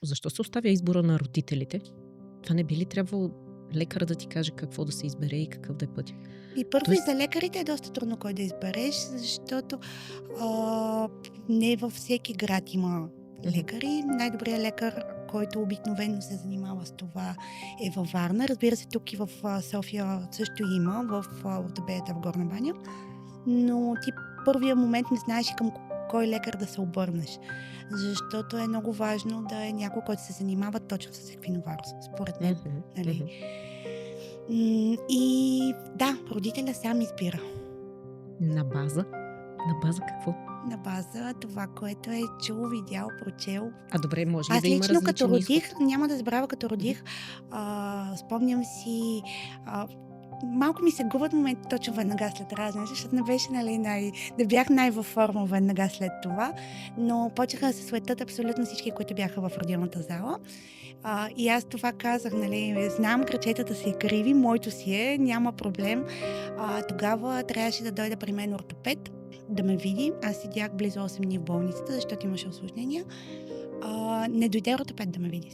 Защо се оставя избора на родителите? Това не би ли трябвало лекарът да ти каже какво да се избере и какъв да е пътя? И първо и Тоест за лекарите е доста трудно кой да избереш, защото а, не във всеки град има мгм, лекари. Най-добрият лекар, който обикновено се занимава с това, е във Варна. Разбира се, тук и в София също има, в ортопедията в Горна баня. Но ти първия момент не знаеш и към кой лекар да се обърнеш. Защото е много важно да е някой, който се занимава точно с еквиноварус, според мен. мгм, Нали? мгм. И да, родителя сам избира. На база? На база какво? На база това, което е чул, видял, прочел. Добре, може ли Аз да има лично като различен изход? родих, няма да забравя като Мгм, родих, спомням си, а, малко ми се губят моменти точно веднага след раждане, защото не беше, нали, не бях във форма веднага след това, но почнаха да се светат абсолютно всички, които бяха в родилната зала. И аз това казах, нали, знам, кръчетата си криви, моето си е, няма проблем. Тогава трябваше да дойде при мен ортопед, да ме види. Аз седях близо 8 дни в болницата, защото имаше осложнения. Не дойде ортопед да ме види.